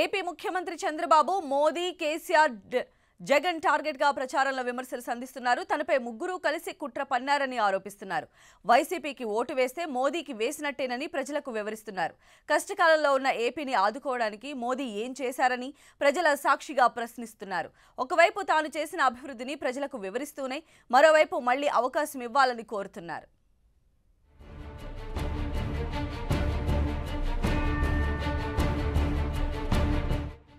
AP ముఖ్యమంత్రి Chandrababu Modi KCR Jagan target గా ప్రచారంలో విమర్శలు సంధిస్తున్నారు. తనపై ముగ్గురు కలిసి కుట్ర పన్నారని ఆరోపిస్తున్నారు. వైసీపీకి ఓటు వేస్తే మోదీకి వేసినట్టేనని ప్రజలకు వివరిస్తున్నారు. కష్టకాలంలో ఉన్న ఏపీని ఆదుకోవడానికి మోదీ ఏం చేశారని ప్రజల సాక్షిగా ప్రశ్నిస్తున్నారు. ఒకవైపు తాను చేసిన అభివృద్ధిని ప్రజలకు వివరిస్తూనే మరోవైపు మళ్లీ అవకాశం ఇవ్వాలని కోరుతున్నారు.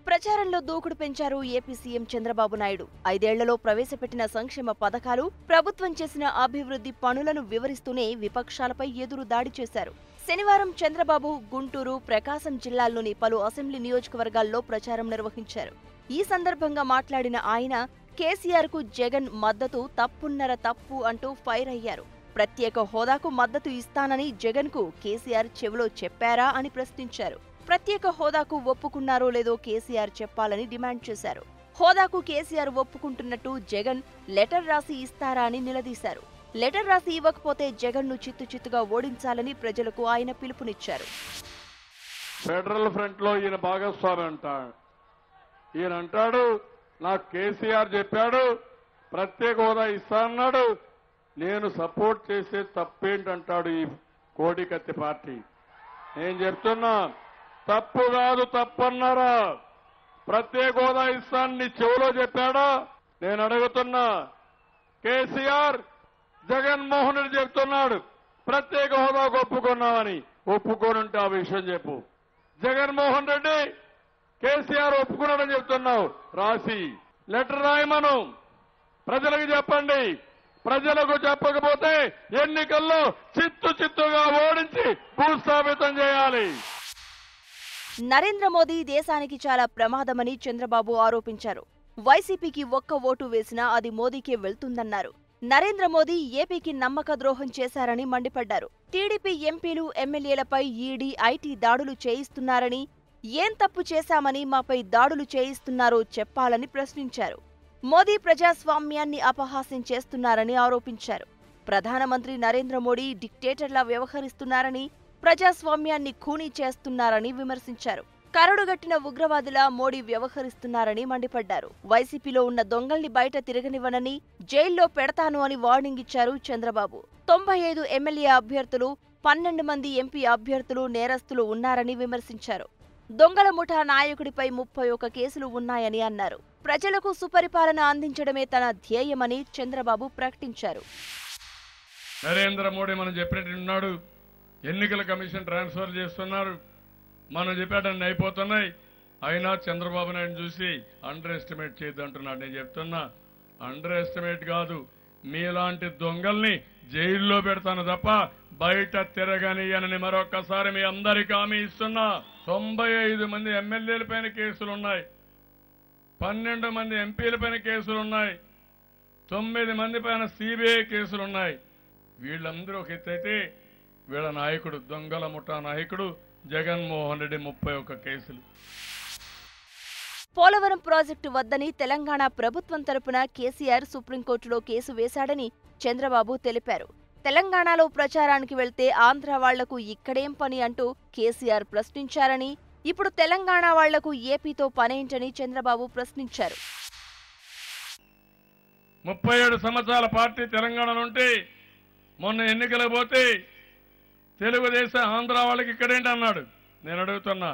ప్రచారంలో దూకుడు పెంచారు ఏపీ సీఎం చంద్రబాబు నాయుడు. 5 ఏళ్లలో ప్రవేశపెట్టిన సంక్షేమ పథకాలు, ప్రభుత్వం చేసిన అభివృద్ధి పనులను వివరిస్తూనే విపక్షాలపై ఎదురు దాడి చేశారు. శనివారం చంద్రబాబు గుంటూరు, ప్రకాశం జిల్లాల్లోని పలు అసెంబ్లీ నియోజకవర్గాల్లో ప్రచారం నిర్వహించారు. ఈ సందర్భంగా మాట్లాడిన ఆయన కేసీఆర్ కు జగన్ మద్దతు తప్పున్నర తప్పు అంటూ ఫైర్ అయ్యారు. ప్రత్యేక హోదాకు మద్దతు ఇస్తానని జగన్ కు కేసీఆర్ చెవిలో చెప్పారా అని ప్రశ్నించారు. ప్రత్యేక హోదాకు ఒప్పుకున్నారో లేదో కేసీఆర్ చెప్పాలని డిమాండ్ చేశారు. హోదాకు కేసీఆర్ ఒప్పుకుంటున్నట్టు జగన్ లెటర్ రాసి ఇస్తారా అని నిలదీశారు. లెటర్ రాసి ఇవ్వకపోతే జగన్ ను చిత్తుగా ఓడించాలని ప్రజలకు ఆయన పిలుపునిచ్చారు. ఫెడరల్ ఫ్రంట్ లో ఈయన భాగస్వామి ఈయన అంటాడు, నాకు కేసీఆర్ చెప్పాడు ప్రత్యేక హోదా ఇస్తా అన్నాడు, నేను సపోర్ట్ చేసే తప్పేంటంటాడు ఈ కోడికత్తి పార్టీ. నేను చెప్తున్నా, తప్పు కాదు తప్పన్నారా? ప్రత్యేక హోదా ఇస్తానని చెవులో చెప్పాడా? నేను అడుగుతున్నా, కేసీఆర్ జగన్మోహన్ రెడ్డి చెప్తున్నాడు ప్రత్యేక హోదాకు ఒప్పుకున్నామని. ఒప్పుకోనుంటే ఆ విషయం చెప్పు. జగన్మోహన్ రెడ్డి కేసీఆర్ ఒప్పుకున్నాడని చెప్తున్నావు, రాసి లెటర్ రాయమను, ప్రజలకు చెప్పండి. ప్రజలకు చెప్పకపోతే ఎన్నికల్లో చిత్తుగా ఓడించి భూస్థాపితం చేయాలి. నరేంద్ర మోదీ దేశానికి చాలా ప్రమాదమని చంద్రబాబు ఆరోపించారు. వైసీపీకి ఒక్క ఓటు వేసినా అది మోదీకే వెళ్తుందన్నారు. నరేంద్ర మోదీ ఏపీకి నమ్మక ద్రోహం చేశారని మండిపడ్డారు. టీడీపీ ఎంపీలు, ఎమ్మెల్యేలపై ఈడీ, ఐటీ దాడులు చేయిస్తున్నారని, ఏం తప్పు చేశామని మాపై దాడులు చేయిస్తున్నారో చెప్పాలని ప్రశ్నించారు. మోదీ ప్రజాస్వామ్యాన్ని అపహాస్యం చేస్తున్నారని ఆరోపించారు. ప్రధానమంత్రి నరేంద్ర మోదీ డిక్టేటర్లా వ్యవహరిస్తున్నారని, ప్రజాస్వామ్యాన్ని ఖూనీ చేస్తున్నారని విమర్శించారు. కరడుగట్టిన ఉగ్రవాదిలా మోడీ వ్యవహరిస్తున్నారని మండిపడ్డారు. వైసీపీలో ఉన్న దొంగల్ని బయట తిరగనివ్వనని, జైల్లో పెడతాను అని వార్నింగ్ ఇచ్చారు చంద్రబాబు. 95 ఎమ్మెల్యే అభ్యర్థులు, 12 మంది ఎంపీ అభ్యర్థులు నేరస్తులు ఉన్నారని విమర్శించారు. దొంగల ముఠా నాయకుడిపై 31 కేసులు ఉన్నాయని అన్నారు. ప్రజలకు సుపరిపాలన అందించడమే తన ధ్యేయమని చంద్రబాబు ప్రకటించారు. నరేంద్ర మోడీ మనం చెప్పినట్టున్నాడు, ఎన్నికల కమిషన్ ట్రాన్స్ఫర్ చేస్తున్నారు, మనం చెప్పేటన్ని అయిపోతున్నాయి. అయినా చంద్రబాబు నాయుడు చూసి అండర్ ఎస్టిమేట్ చేయొద్దంటున్నాడు. నేను చెప్తున్నా, అండర్ ఎస్టిమేట్ కాదు, మీలాంటి దొంగల్ని జైల్లో పెడతాను తప్ప బయట తిరగనియనని మరొక్కసారి మీ అందరికీ హామీ ఇస్తున్నా. 95 మంది ఎమ్మెల్యేల పైన కేసులున్నాయి, 12 మంది ఎంపీల పైన కేసులున్నాయి, 9 మంది పైన సిబిఐ కేసులున్నాయి. వీళ్ళందరూ ఒక ఎత్తైతే వీళ్ళ నాయకుడు, దొంగల ముఠా నాయకుడు జగన్మోహన్ రెడ్డి 31 కేసులు. పోలవరం ప్రాజెక్టు వద్దని తెలంగాణ ప్రభుత్వం తరపున కేసీఆర్ సుప్రీంకోర్టులో కేసు వేశాడని చంద్రబాబు తెలిపారు. తెలంగాణలో ప్రచారానికి వెళ్తే ఆంధ్ర వాళ్లకు ఇక్కడేం పని అంటూ కేసీఆర్ ప్రశ్నించారని, ఇప్పుడు తెలంగాణ వాళ్లకు ఏపీతో పనేంటని చంద్రబాబు ప్రశ్నించారు. 37 సంవత్సరాల పార్టీ తెలంగాణలో ఉంటే మొన్న ఎన్నికలకు పోతే తెలుగుదేశం ఆంధ్ర వాళ్ళకి ఇక్కడేంటి అన్నాడు. నేను అడుగుతున్నా,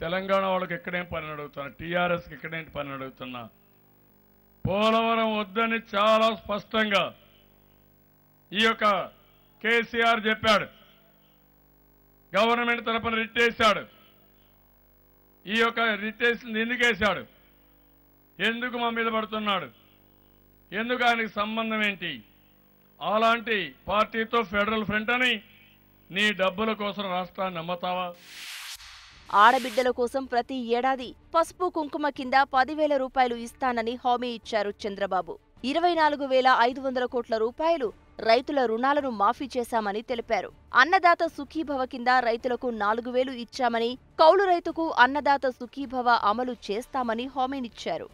తెలంగాణ వాళ్ళకి ఎక్కడేం పని అడుగుతున్నా, టీఆర్ఎస్కి ఎక్కడేంటి పని అడుగుతున్నా. పోలవరం వద్దని చాలా స్పష్టంగా ఈ యొక్క కేసీఆర్ చెప్పాడు. గవర్నమెంట్ తరపున రిట్ వేశాడు. ఈ యొక్క రిట్ వేసింది ఎందుకు వేశాడు, ఎందుకు మా మీద పడుతున్నాడు, ఎందుకు ఆయనకి సంబంధం ఏంటి? అలాంటి పార్టీతో ఫెడరల్ ఫ్రంట్ అని నీ డబ్బుల కోసం రాష్ట్రాన్ని నమ్మతావా? ఆడబిడ్డల కోసం ప్రతి ఏడాది పసుపు కుంకుమ కింద 10,000 రూపాయలు ఇస్తానని హామీ ఇచ్చారు చంద్రబాబు. 24,500 కోట్ల రూపాయలు రైతుల రుణాలను మాఫీ చేశామని తెలిపారు. అన్నదాత సుఖీభవ కింద రైతులకు 4,000 ఇచ్చామని, కౌలు రైతుకు అన్నదాత సుఖీభవ అమలు చేస్తామని హామీనిచ్చారు.